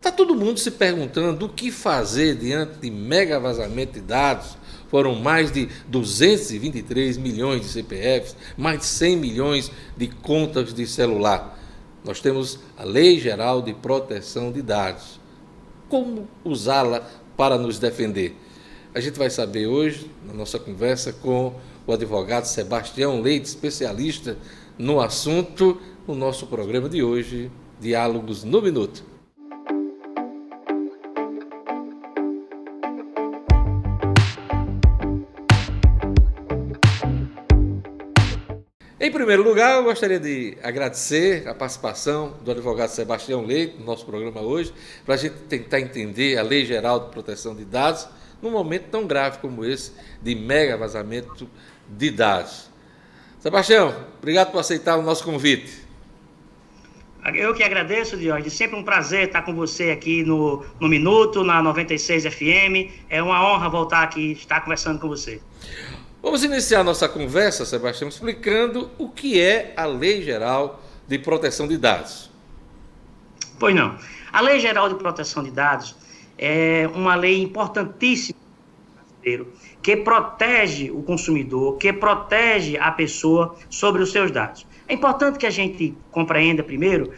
Está todo mundo se perguntando o que fazer diante de mega vazamento de dados. Foram mais de 223 milhões de CPFs, mais de 100 milhões de contas de celular. Nós temos a Lei Geral de Proteção de Dados. Como usá-la para nos defender? A gente vai saber hoje, na nossa conversa com o advogado Sebastião Leite, especialista no assunto, no nosso programa de hoje, Diálogos no Minuto. Em primeiro lugar, eu gostaria de agradecer a participação do advogado Sebastião Leite no nosso programa hoje, para a gente tentar entender a Lei Geral de Proteção de Dados num momento tão grave como esse de mega vazamento de dados. Sebastião, obrigado por aceitar o nosso convite. Eu que agradeço, Diógenes. Sempre um prazer estar com você aqui no Minuto, na 96 FM. É uma honra voltar aqui, estar conversando com você. Vamos iniciar nossa conversa, Sebastião, explicando o que é a Lei Geral de Proteção de Dados. Pois não. A Lei Geral de Proteção de Dados é uma lei importantíssima que protege o consumidor, que protege a pessoa sobre os seus dados. É importante que a gente compreenda primeiro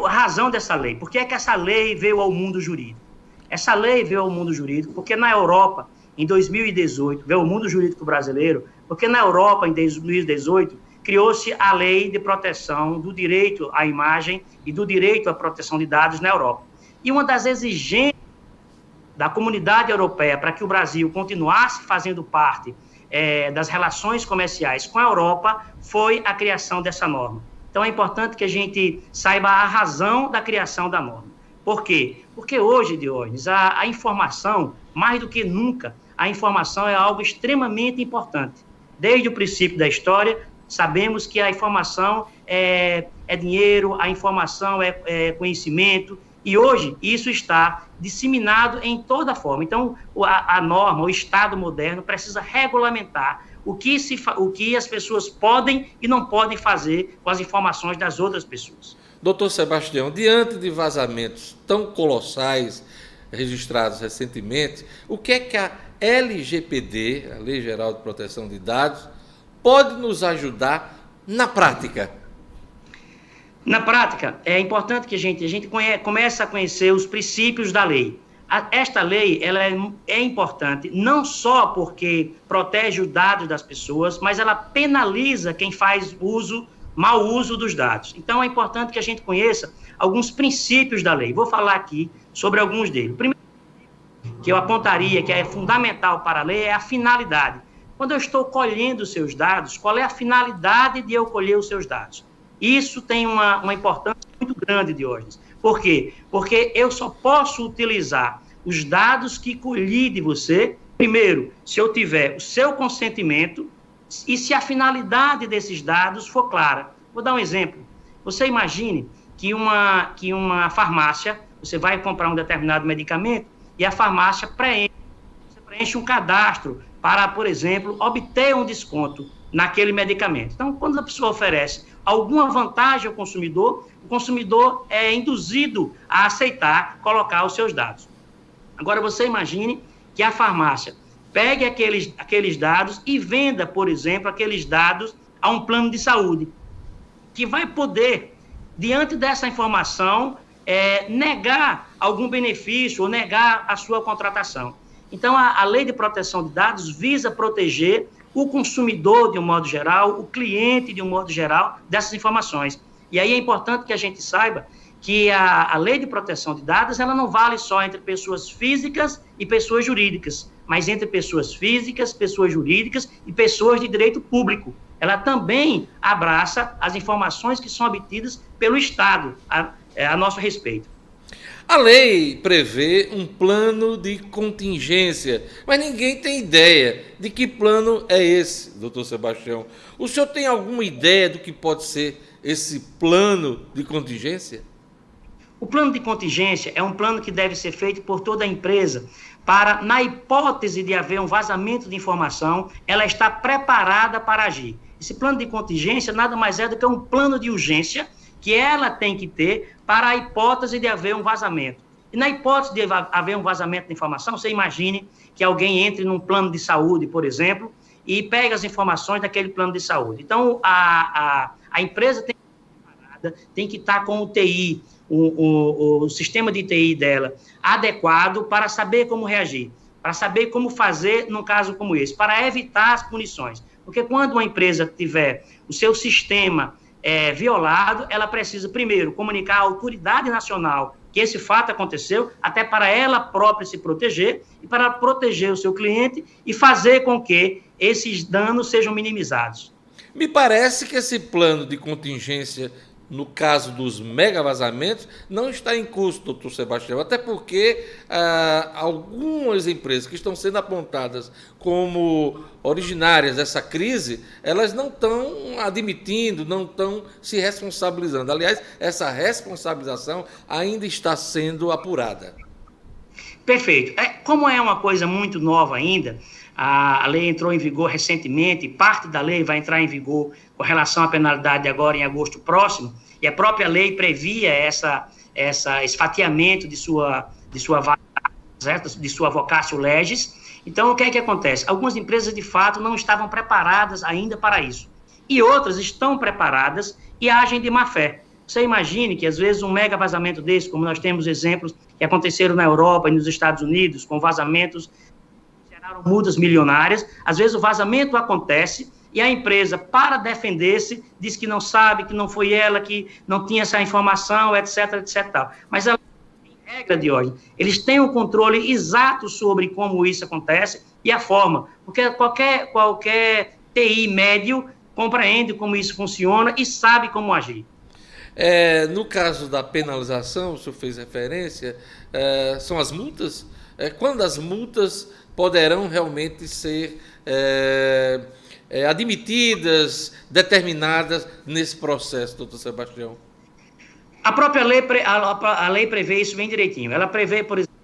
a razão dessa lei, por que é que essa lei veio ao mundo jurídico. Essa lei veio ao mundo jurídico porque na Europa, em 2018, veio ao mundo jurídico brasileiro, porque na Europa, em 2018, criou-se a Lei de Proteção do Direito à Imagem e do Direito à Proteção de Dados na Europa. E uma das exigências da comunidade europeia para que o Brasil continuasse fazendo parte das relações comerciais com a Europa foi a criação dessa norma. Então é importante que a gente saiba a razão da criação da norma. Por quê? Porque hoje, Diógenes, a informação, mais do que nunca, a informação é algo extremamente importante. Desde o princípio da história, sabemos que a informação é dinheiro, a informação é conhecimento, e hoje isso está disseminado em toda forma. Então, a norma, o Estado moderno, precisa regulamentar o que as pessoas podem e não podem fazer com as informações das outras pessoas. Doutor Sebastião, diante de vazamentos tão colossais registrados recentemente, o que é que a LGPD, a Lei Geral de Proteção de Dados, pode nos ajudar na prática? Na prática, é importante que a gente comece a conhecer os princípios da lei. Esta lei ela é importante não só porque protege os dados das pessoas, mas ela penaliza quem faz mau uso dos dados. Então, é importante que a gente conheça alguns princípios da lei. Vou falar aqui sobre alguns deles. O primeiro que eu apontaria, que é fundamental para a lei, é a finalidade. Quando eu estou colhendo os seus dados, qual é a finalidade de eu colher os seus dados? Isso tem uma importância muito grande, Diógenes. Por quê? Porque eu só posso utilizar os dados que colhi de você, primeiro, se eu tiver o seu consentimento e se a finalidade desses dados for clara. Vou dar um exemplo. Você imagine que uma farmácia, você vai comprar um determinado medicamento e a farmácia preenche um cadastro para, por exemplo, obter um desconto naquele medicamento. Então, quando a pessoa oferece alguma vantagem ao consumidor, o consumidor é induzido a aceitar colocar os seus dados. Agora, você imagine que a farmácia pegue aqueles dados e venda, por exemplo, aqueles dados a um plano de saúde, que vai poder, diante dessa informação, negar algum benefício ou negar a sua contratação. Então, a Lei de Proteção de Dados visa proteger o consumidor, de um modo geral, o cliente, de um modo geral, dessas informações. E aí é importante que a gente saiba que a Lei de Proteção de Dados ela não vale só entre pessoas físicas e pessoas jurídicas, mas entre pessoas físicas, pessoas jurídicas e pessoas de direito público. Ela também abraça as informações que são obtidas pelo Estado a nosso respeito. A lei prevê um plano de contingência, mas ninguém tem ideia de que plano é esse, doutor Sebastião. O senhor tem alguma ideia do que pode ser esse plano de contingência? O plano de contingência é um plano que deve ser feito por toda a empresa para, na hipótese de haver um vazamento de informação, ela está preparada para agir. Esse plano de contingência nada mais é do que um plano de urgência que ela tem que ter para a hipótese de haver um vazamento. E na hipótese de haver um vazamento de informação, você imagine que alguém entre num plano de saúde, por exemplo, e pega as informações daquele plano de saúde. Então, a empresa tem que estar com o TI, o sistema de TI dela adequado para saber como reagir, para saber como fazer num caso como esse, para evitar as punições. Porque quando uma empresa tiver o seu sistema violado, ela precisa, primeiro, comunicar à autoridade nacional que esse fato aconteceu, até para ela própria se proteger e para proteger o seu cliente e fazer com que esses danos sejam minimizados. Me parece que esse plano de contingência, no caso dos mega vazamentos, não está em curso, doutor Sebastião, até porque algumas empresas que estão sendo apontadas como originárias dessa crise, elas não estão admitindo, não estão se responsabilizando. Aliás, essa responsabilização ainda está sendo apurada. Perfeito. Como é uma coisa muito nova ainda, a lei entrou em vigor recentemente, parte da lei vai entrar em vigor com relação à penalidade agora em agosto próximo, e a própria lei previa esse fatiamento de sua vocatio legis. Então, o que é que acontece? Algumas empresas, de fato, não estavam preparadas ainda para isso. E outras estão preparadas e agem de má fé. Você imagine que, às vezes, um mega vazamento desse, como nós temos exemplos que aconteceram na Europa e nos Estados Unidos, com vazamentos multas milionárias, às vezes o vazamento acontece e a empresa, para defender-se, diz que não sabe, que não foi ela, que não tinha essa informação, etc, etc. Tal. Mas ela, em regra de hoje, eles têm o controle exato sobre como isso acontece e a forma, porque qualquer TI médio compreende como isso funciona e sabe como agir. No caso da penalização, o senhor fez referência, são as multas? Quando as multas poderão realmente ser admitidas, determinadas nesse processo, doutor Sebastião? A própria lei, a lei prevê isso bem direitinho. Ela prevê, por exemplo,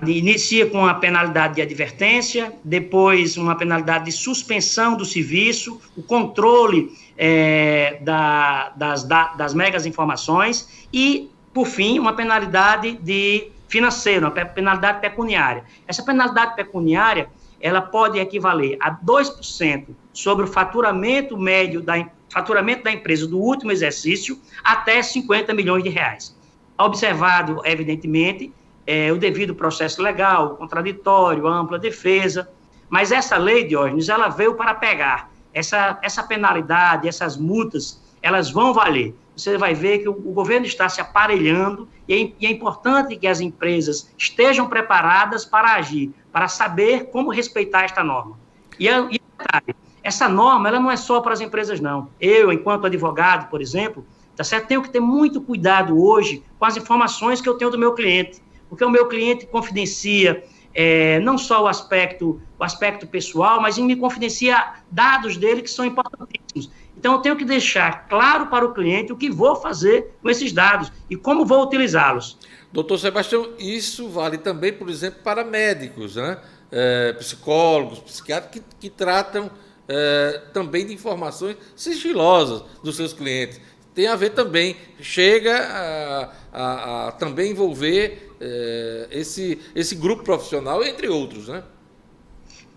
inicia com a penalidade de advertência, depois uma penalidade de suspensão do serviço, o controle das megas informações e, por fim, uma penalidade financeira, uma penalidade pecuniária. Essa penalidade pecuniária, ela pode equivaler a 2% sobre o faturamento médio da empresa do último exercício até 50 milhões de reais. Observado, evidentemente, o devido processo legal, o contraditório, a ampla defesa, mas essa lei, Diógenes, ela veio para pegar essa penalidade, essas multas, elas vão valer. Você vai ver que o governo está se aparelhando e é importante que as empresas estejam preparadas para agir, para saber como respeitar esta norma. E essa norma, ela não é só para as empresas, não. Eu, enquanto advogado, por exemplo, tá certo? Tenho que ter muito cuidado hoje com as informações que eu tenho do meu cliente, porque o meu cliente confidencia não só o aspecto pessoal, mas me confidencia dados dele que são importantíssimos. Então, eu tenho que deixar claro para o cliente o que vou fazer com esses dados e como vou utilizá-los. Doutor Sebastião, isso vale também, por exemplo, para médicos, né? Psicólogos, psiquiatras, que tratam também de informações sigilosas dos seus clientes. Tem a ver também, chega a também envolver esse grupo profissional, entre outros, né?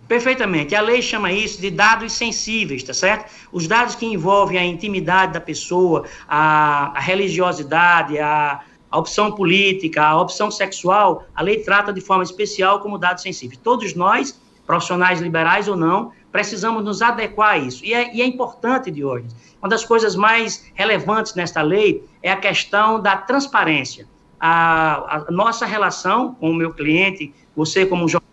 Perfeitamente. A lei chama isso de dados sensíveis, tá certo? Os dados que envolvem a intimidade da pessoa, a religiosidade, a opção política, a opção sexual, a lei trata de forma especial como dados sensíveis. Todos nós, profissionais liberais ou não, precisamos nos adequar a isso. E é importante, Diógenes, uma das coisas mais relevantes nesta lei é a questão da transparência. A nossa relação com o meu cliente, você como jornalista,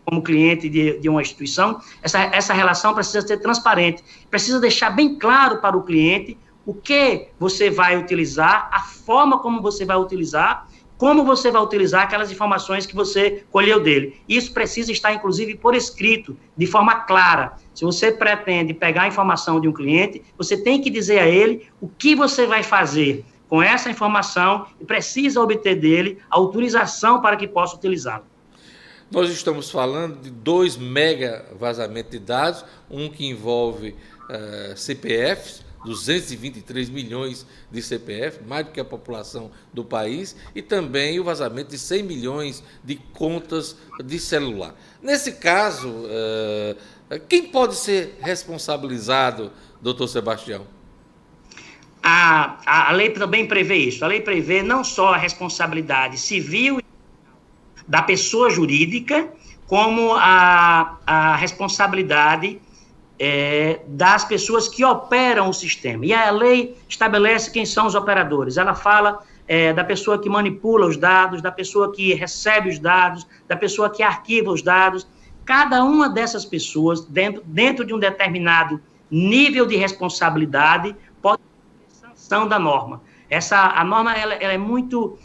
como cliente de uma instituição, essa relação precisa ser transparente, precisa deixar bem claro para o cliente o que você vai utilizar, a forma como você vai utilizar, como você vai utilizar aquelas informações que você colheu dele. Isso precisa estar, inclusive, por escrito, de forma clara. Se você pretende pegar a informação de um cliente, você tem que dizer a ele o que você vai fazer com essa informação e precisa obter dele a autorização para que possa utilizá-la. Nós estamos falando de 2 mega vazamentos de dados, um que envolve CPFs, 223 milhões de CPF, mais do que a população do país, e também o vazamento de 100 milhões de contas de celular. Nesse caso, quem pode ser responsabilizado, doutor Sebastião? A lei também prevê isso. A lei prevê não só a responsabilidade civil da pessoa jurídica, como a responsabilidade das pessoas que operam o sistema. E a lei estabelece quem são os operadores. Ela fala da pessoa que manipula os dados, da pessoa que recebe os dados, da pessoa que arquiva os dados. Cada uma dessas pessoas, dentro de um determinado nível de responsabilidade, pode ter sanção da norma. A norma ela é muito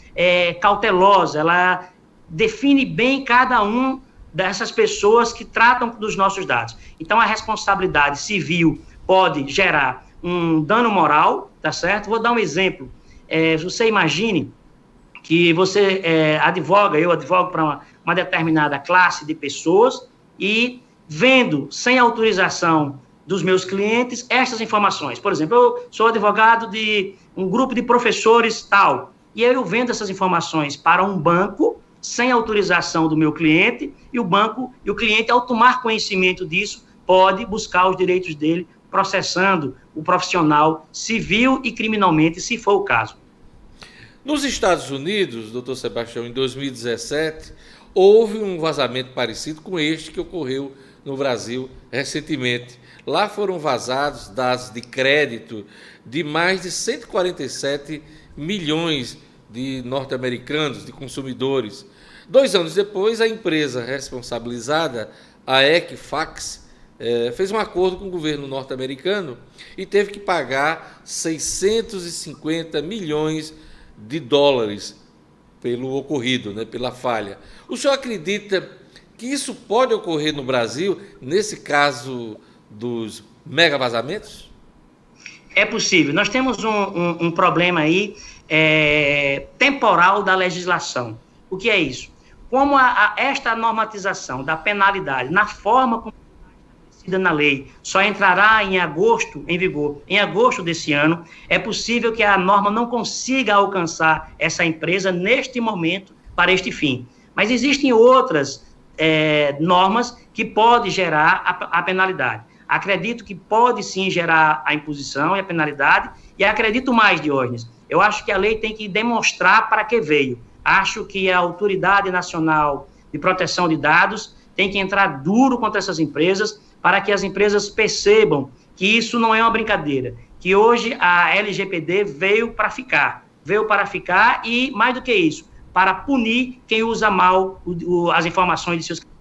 cautelosa, ela define bem cada um dessas pessoas que tratam dos nossos dados. Então, a responsabilidade civil pode gerar um dano moral, tá certo? Vou dar um exemplo. Você imagine que você eu advogo para uma determinada classe de pessoas e vendo, sem autorização dos meus clientes, estas informações. Por exemplo, eu sou advogado de um grupo de professores tal, e eu vendo essas informações para um banco, sem autorização do meu cliente, e o cliente, ao tomar conhecimento disso, pode buscar os direitos dele, processando o profissional civil e criminalmente, se for o caso. Nos Estados Unidos, doutor Sebastião, em 2017, houve um vazamento parecido com este que ocorreu no Brasil recentemente. Lá foram vazados dados de crédito de mais de 147 milhões de norte-americanos, de consumidores. 2 anos depois, a empresa responsabilizada, a Equifax, fez um acordo com o governo norte-americano e teve que pagar 650 milhões de dólares pelo ocorrido, pela falha. O senhor acredita que isso pode ocorrer no Brasil, nesse caso dos mega vazamentos? É possível. Nós temos um problema aí temporal da legislação. O que é isso? Como esta normatização da penalidade, na forma como estabelecida na lei, só entrará em vigor em agosto desse ano, é possível que a norma não consiga alcançar essa empresa neste momento para este fim. Mas existem outras normas que podem gerar a penalidade. Acredito que pode sim gerar a imposição e a penalidade, e acredito mais, Diógenes. Eu acho que a lei tem que demonstrar para que veio. Acho que a Autoridade Nacional de Proteção de Dados tem que entrar duro contra essas empresas, para que as empresas percebam que isso não é uma brincadeira, que hoje a LGPD veio para ficar e, mais do que isso, para punir quem usa mal as informações de seus clientes.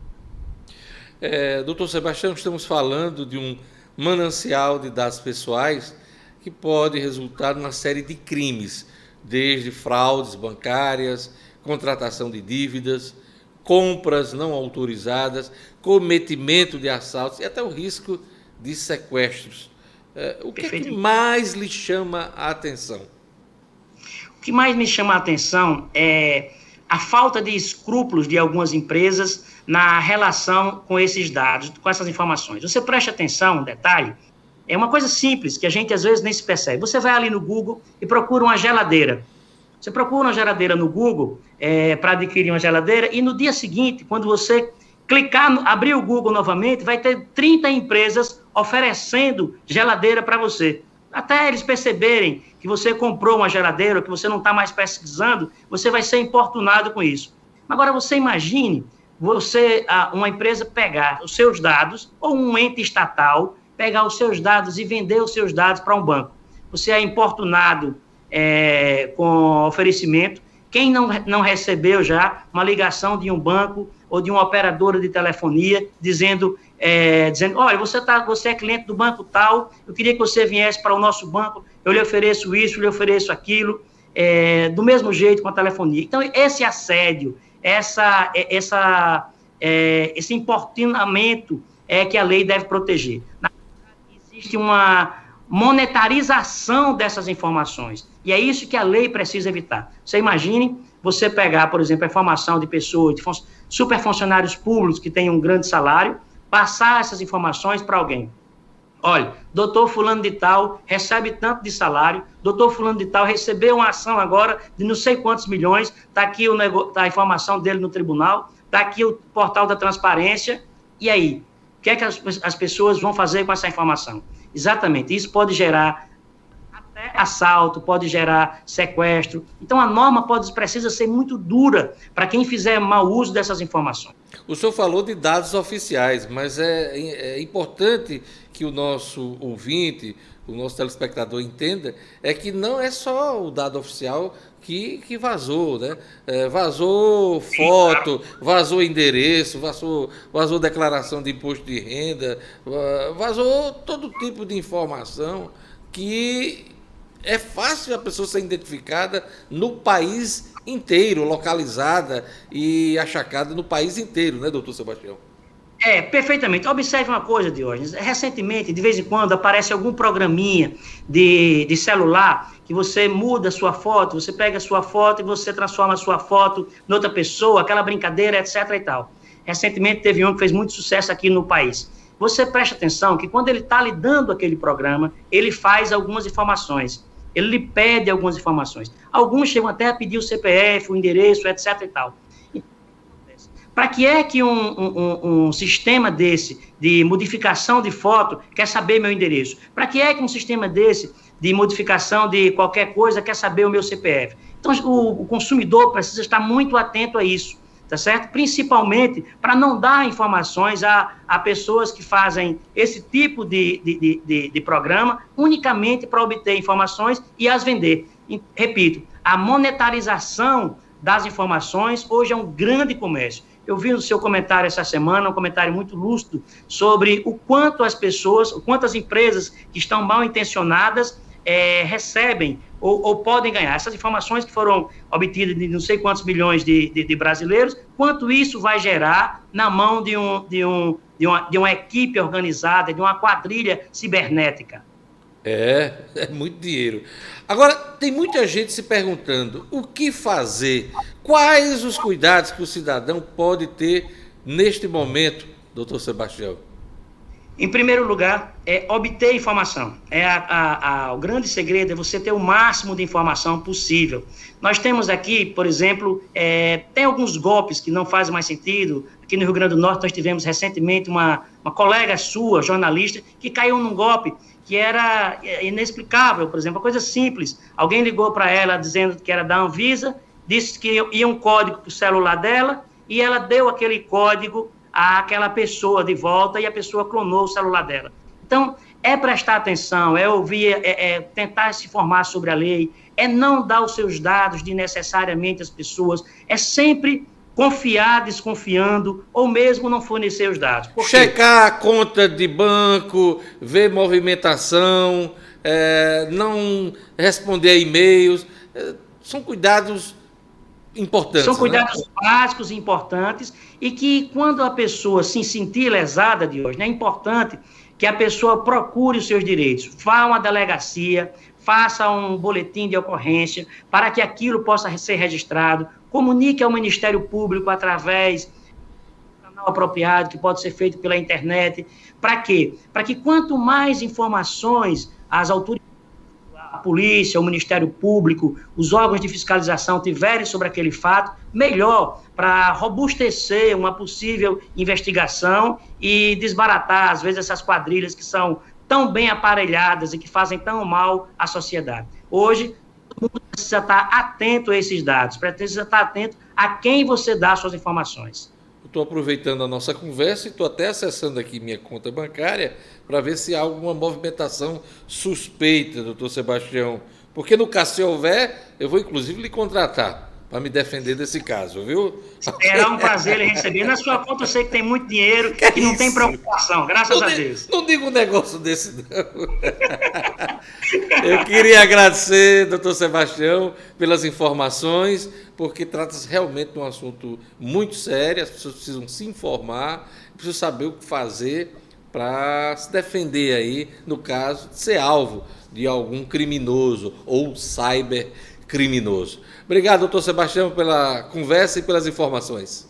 Doutor Sebastião, estamos falando de um manancial de dados pessoais que pode resultar numa série de crimes, desde fraudes bancárias, contratação de dívidas, compras não autorizadas, cometimento de assaltos e até o risco de sequestros. O que é que mais lhe chama a atenção? O que mais me chama a atenção é a falta de escrúpulos de algumas empresas na relação com esses dados, com essas informações. Você preste atenção, um detalhe, é uma coisa simples, que a gente às vezes nem se percebe. Você vai ali no Google e procura uma geladeira. Você procura uma geladeira no Google para adquirir uma geladeira, e no dia seguinte, quando você abrir o Google novamente, vai ter 30 empresas oferecendo geladeira para você. Até eles perceberem que você comprou uma geladeira, que você não está mais pesquisando, você vai ser importunado com isso. Agora, você imagine uma empresa pegar os seus dados, ou um ente estatal, pegar os seus dados e vender os seus dados para um banco. Você é importunado com oferecimento. Quem não recebeu já uma ligação de um banco ou de uma operadora de telefonia dizendo, olha, você é cliente do banco tal, eu queria que você viesse para o nosso banco, eu lhe ofereço isso, lhe ofereço aquilo, do mesmo jeito com a telefonia. Então, esse assédio, esse importunamento que a lei deve proteger. Na verdade, existe uma monetarização dessas informações, e é isso que a lei precisa evitar. Você imagine você pegar, por exemplo, a informação de pessoas, de superfuncionários públicos que têm um grande salário, passar essas informações para alguém. Olha, doutor fulano de tal recebe tanto de salário, doutor fulano de tal recebeu uma ação agora de não sei quantos milhões, está aqui tá a informação dele no tribunal, está aqui o portal da transparência, e aí? O que é que as pessoas vão fazer com essa informação? Exatamente, isso pode gerar até assalto, pode gerar sequestro. Então, a norma precisa ser muito dura para quem fizer mau uso dessas informações. O senhor falou de dados oficiais, mas é importante que o nosso ouvinte, o nosso telespectador entenda, é que não é só o dado oficial que vazou, né? Vazou foto, vazou endereço, vazou declaração de imposto de renda, vazou todo tipo de informação que é fácil a pessoa ser identificada no país inteiro, localizada e achacada no país inteiro, né, doutor Sebastião? Perfeitamente. Observe uma coisa, Diógenes. Recentemente, de vez em quando, aparece algum programinha de celular que você muda a sua foto, você pega a sua foto e você transforma a sua foto em outra pessoa, aquela brincadeira, etc. e tal. Recentemente teve um que fez muito sucesso aqui no país. Você presta atenção que quando ele está lhe dando aquele programa, ele faz algumas informações. Ele lhe pede algumas informações. Alguns chegam até a pedir o CPF, o endereço, etc. e tal. Para que é que um sistema desse, de modificação de foto, quer saber meu endereço? Para que é que um sistema desse, de modificação de qualquer coisa, quer saber o meu CPF? Então, o consumidor precisa estar muito atento a isso, tá certo? Principalmente para não dar informações a pessoas que fazem esse tipo de programa unicamente para obter informações e as vender. E, repito, a monetarização das informações hoje é um grande comércio. Eu vi no seu comentário essa semana, um comentário muito lúcido, sobre o quanto as pessoas, o quanto as empresas que estão mal intencionadas recebem ou podem ganhar. Essas informações que foram obtidas de não sei quantos milhões de brasileiros, quanto isso vai gerar na mão de uma equipe organizada, de uma quadrilha cibernética. É muito dinheiro. Agora, tem muita gente se perguntando o que fazer, quais os cuidados que o cidadão pode ter neste momento, doutor Sebastião? Em primeiro lugar, obter informação. O grande segredo é você ter o máximo de informação possível. Nós temos aqui, por exemplo, tem alguns golpes que não fazem mais sentido. Aqui no Rio Grande do Norte nós tivemos recentemente uma colega sua, jornalista, que caiu num golpe que era inexplicável, por exemplo, uma coisa simples. Alguém ligou para ela dizendo que era da Anvisa, disse que ia um código para o celular dela, e ela deu aquele código àquela pessoa de volta, e a pessoa clonou o celular dela. Então, prestar atenção, ouvir, tentar se informar sobre a lei, não dar os seus dados desnecessariamente às pessoas, sempre confiar desconfiando, ou mesmo não fornecer os dados. Checar a conta de banco, ver movimentação, não responder a e-mails, são cuidados importantes. São cuidados básicos e importantes, e que quando a pessoa se sentir lesada de hoje, é importante que a pessoa procure os seus direitos, vá a uma delegacia, faça um boletim de ocorrência, para que aquilo possa ser registrado, comunique ao Ministério Público através do canal apropriado, que pode ser feito pela internet. Para quê? Para que quanto mais informações as autoridades, a polícia, o Ministério Público, os órgãos de fiscalização tiverem sobre aquele fato, melhor, para robustecer uma possível investigação e desbaratar, às vezes, essas quadrilhas que são tão bem aparelhadas e que fazem tão mal à sociedade. Hoje, todo mundo precisa estar atento a esses dados, precisa estar atento a quem você dá suas informações. Estou aproveitando a nossa conversa e estou até acessando aqui minha conta bancária para ver se há alguma movimentação suspeita, doutor Sebastião. Porque no caso, se houver, eu vou inclusive lhe contratar para me defender desse caso, viu? Será um prazer lhe receber. Na sua conta eu sei que tem muito dinheiro e não tem preocupação, graças a Deus. Não digo um negócio desse, não. Eu queria agradecer, doutor Sebastião, pelas informações, porque trata-se realmente de um assunto muito sério, as pessoas precisam se informar, precisam saber o que fazer para se defender aí, no caso, de ser alvo de algum criminoso ou cybercriminoso. Obrigado, doutor Sebastião, pela conversa e pelas informações.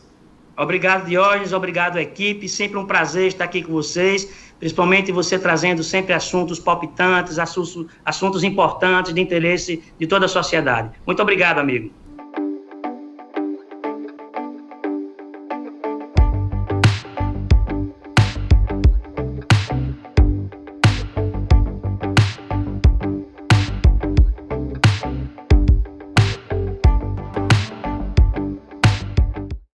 Obrigado, Diógenes, obrigado, equipe. Sempre um prazer estar aqui com vocês. principalmente você trazendo sempre assuntos palpitantes, assuntos importantes de interesse de toda a sociedade. Muito obrigado, amigo.